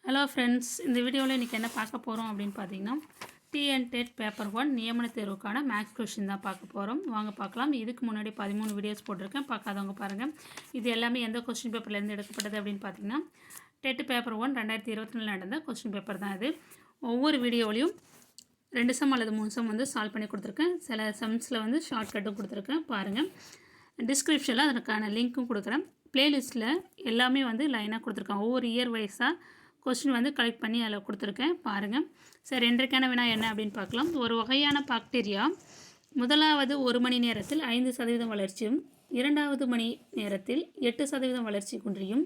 Hello friends, இந்த வீடியோவில் இன்றைக்கி என்ன பார்க்க போகிறோம் அப்படின்னு பார்த்தீங்கன்னா, TNTET பேப்பர் 1 நியமன தேர்வுக்கான மேக்ஸ் கொஷின் தான் பார்க்க போகிறோம். வாங்க பார்க்கலாம். இதுக்கு முன்னாடி 13 வீடியோஸ் போட்டிருக்கேன், பார்க்காதவங்க பாருங்கள். இது எல்லாமே எந்த கொஸ்டின் பேப்பர்லேருந்து எடுக்கப்பட்டது அப்படின்னு பார்த்தீங்கன்னா, டெட் பேப்பர் 1 2024 நடந்த கொஸ்டின் பேப்பர் தான் இது. ஒவ்வொரு வீடியோவிலையும் 2 சம் அல்லது 3 சம் வந்து சால்வ் பண்ணி கொடுத்துருக்கேன். சில சம்ஸில் வந்து ஷார்ட்கட்டும் கொடுத்துருக்கேன், பாருங்கள். டிஸ்கிரிப்ஷனில் அதற்கான லிங்க்கும் கொடுக்குறேன். ப்ளேலிஸ்ட்டில் எல்லாமே வந்து லைனாக கொடுத்துருக்கேன். ஒவ்வொரு இயர் வைஸாக கொஸ்டின் வந்து கலெக்ட் பண்ணி அதில் கொடுத்துருக்கேன், பாருங்கள். சரி, இன்றைக்கான வினா என்ன அப்படின்னு பார்க்கலாம். ஒரு வகையான பாக்டீரியா முதலாவது 1 மணி நேரத்தில் 5% வளர்ச்சியும், 2வது மணி நேரத்தில் 8% வளர்ச்சி குன்றியும்,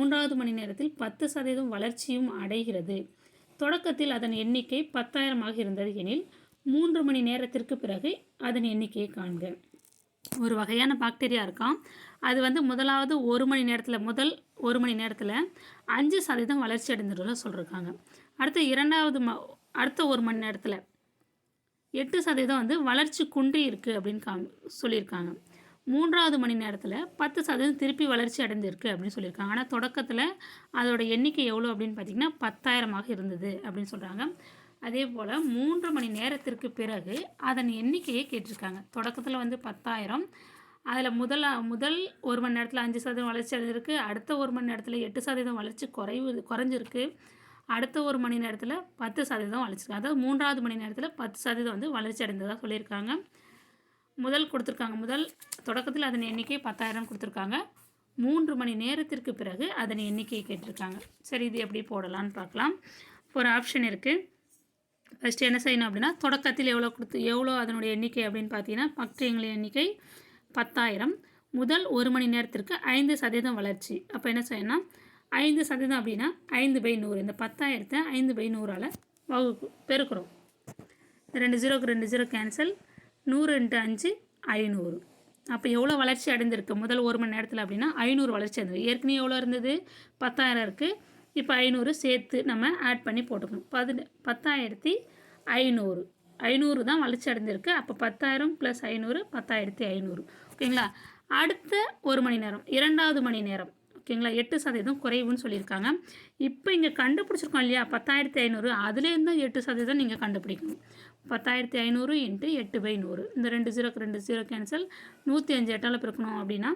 3வது மணி நேரத்தில் 10% வளர்ச்சியும் அடைகிறது. தொடக்கத்தில் அதன் எண்ணிக்கை 10,000 இருந்தது எனில் 3 மணி நேரத்திற்கு பிறகு அதன் எண்ணிக்கையை காண்க. ஒரு வகையான பாக்டீரியா இருக்கான். அது வந்து முதலாவது 1 மணி நேரத்தில் முதல் 1 மணி நேரத்தில் 5% வளர்ச்சி அடைந்துள்ள சொல்லியிருக்காங்க. அடுத்த 1 மணி நேரத்தில் 8% வந்து வளர்ச்சி குன்றி இருக்குது அப்படின்னு சொல்லியிருக்காங்க. 3வது மணி நேரத்தில் 10% திருப்பி வளர்ச்சி அடைந்திருக்கு அப்படின்னு சொல்லியிருக்காங்க. ஆனால் தொடக்கத்தில் அதோட எண்ணிக்கை எவ்வளோ அப்படின்னு பார்த்திங்கன்னா 10,000 இருந்தது அப்படின்னு சொல்கிறாங்க. அதே போல் 3 மணி நேரத்திற்கு பிறகு அதன் எண்ணிக்கையை கேட்டிருக்காங்க. தொடக்கத்தில் வந்து 10,000, அதில் முதல் 1 மணி நேரத்தில் 5% வளர்ச்சி அடைஞ்சிருக்கு. அடுத்த 1 மணி நேரத்தில் 8% வளர்ச்சி குறைஞ்சிருக்கு. அடுத்த 1 மணி நேரத்தில் 10% வளர்ச்சிருக்கு. அதாவது 3வது மணி நேரத்தில் 10% வந்து வளர்ச்சி அடைந்ததாக சொல்லியிருக்காங்க. முதல் தொடக்கத்தில் அதன் எண்ணிக்கை 10,000 கொடுத்துருக்காங்க. 3 மணி நேரத்திற்கு பிறகு அதன் எண்ணிக்கையை கேட்டிருக்காங்க. சரி, இது எப்படி போடலான்னு பார்க்கலாம். ஒரு ஆப்ஷன் இருக்குது. ஃபஸ்ட்டு என்ன செய்யணும் அப்படின்னா, தொடக்கத்தில் எவ்வளோ அதனுடைய எண்ணிக்கை அப்படின்னு பார்த்தீங்கன்னா, பாக்டீரியாங்களின் எண்ணிக்கை 10,000. முதல் 1 மணி நேரத்திற்கு 5% வளர்ச்சி. அப்போ என்ன செய்யணும்னா, 5% அப்படின்னா 5/100. இந்த 10,000 5/100ஆல் பெருக்கிறோம். 2 0க்கு 2 0 கேன்சல். 100 × 5 500. அப்போ எவ்வளோ வளர்ச்சி அடைந்திருக்கு முதல் 1 மணி நேரத்தில் அப்படின்னா 500 வளர்ச்சி அடைந்தது. ஏற்கனவே எவ்வளோ இருந்தது? 10,000 இருக்குது. இப்போ 500 சேர்த்து நம்ம ஆட் பண்ணி போட்டுக்கணும். 10,500. 500 தான் வளர்ச்சி அடைஞ்சிருக்கு. அப்போ 10,000 + 500 10,500. ஓகேங்களா? அடுத்த 1 மணி நேரம் 2வது மணி நேரம், ஓகேங்களா, 8% குறைவுன்னு சொல்லியிருக்காங்க. இப்போ இங்கே கண்டுபிடிச்சிருக்கோம் இல்லையா 10,500, அதுலேருந்து 8% நீங்கள் கண்டுபிடிக்கணும். 10,500 × 8/100. இந்த 2 0க்கு 2 0 கேன்சல். 105 8ஆல் பெருக்கணும் அப்படின்னா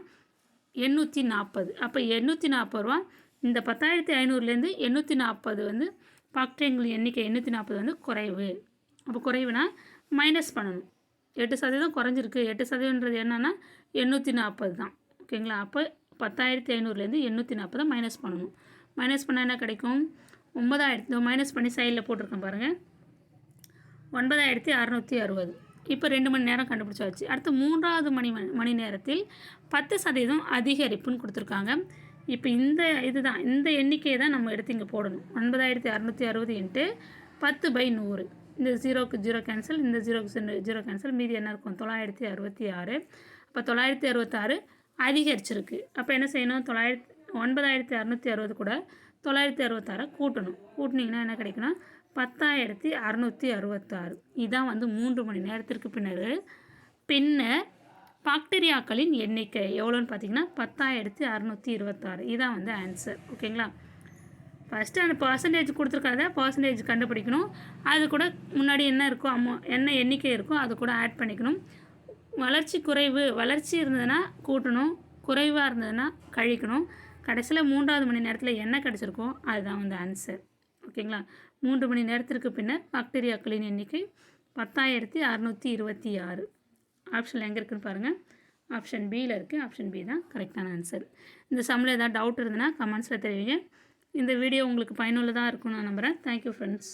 840. அப்போ 840 ரூபா. இந்த 10,500லேருந்து 840 வந்து பாக்டீரியாங்களின் எண்ணிக்கை 840 வந்து குறைவு. அப்போ குறைவுனா மைனஸ் பண்ணணும். 8% குறைஞ்சிருக்கு. 8%ன்றது என்னன்னா 840 தான், ஓகேங்களா. அப்போ 10,500லேருந்து 840 மைனஸ் பண்ணணும். மைனஸ் பண்ணால் என்ன கிடைக்கும்? 9,000 மைனஸ் பண்ணி சைடில் போட்டிருக்கேன் பாருங்கள். 9,660. இப்போ 2 மணி நேரம் கண்டுபிடிச்சாச்சு. அடுத்து 3வது மணி நேரத்தில் 10% அதிகரிப்புன்னு கொடுத்துருக்காங்க. இப்போ இந்த எண்ணிக்கையை தான் நம்ம எடுத்து இங்கே போடணும். 9,660 × 10/100. இந்த 0க்கு 0 கேன்சல். இந்த 0க்கு 0 கேன்சல். மீதி என்ன இருக்கும்? 966. அப்போ 966 அதிகரிச்சிருக்கு. அப்போ என்ன செய்யணும்? 9,660 கூட 966 கூட்டணும். கூட்டினீங்கன்னா என்ன கிடைக்குன்னா 10,666. இதுதான் வந்து 3 மணி நேரத்திற்கு பின்னர் பாக்டீரியாக்களின் எண்ணிக்கை எவ்வளோன்னு பார்த்தீங்கன்னா 10,626. இதுதான் வந்து ஆன்சர், ஓகேங்களா. ஃபஸ்ட்டு அந்த பர்சன்டேஜ் கொடுத்துருக்காத பர்சன்டேஜ் கண்டுபிடிக்கணும். அது கூட முன்னாடி என்ன இருக்கோ என்ன எண்ணிக்கை இருக்கோ அது கூட ஆட் பண்ணிக்கணும். வளர்ச்சி இருந்ததுன்னா கூட்டணும், குறைவாக இருந்ததுன்னா கழிக்கணும். கடைசியில் 3வது மணி நேரத்தில் என்ன கிடச்சிருக்கோ அதுதான் வந்து ஆன்சர், ஓகேங்களா. 3 மணி நேரத்திற்கு பின்னர் பாக்டீரியாக்களின் எண்ணிக்கை 10,626. ஆப்ஷனில் எங்கே இருக்குதுன்னு பாருங்கள். ஆப்ஷன் பியில் இருக்குது. ஆப்ஷன் பி தான் கரெக்டான ஆன்சர். இந்த சம்மில் ஏதாவது டவுட் இருந்ததுன்னா கமெண்ட்ஸில் தெரிவிங்க. இந்த வீடியோ உங்களுக்கு பயனுள்ளதாக இருக்கும்னு நான் நம்புகிறேன். Thank you friends.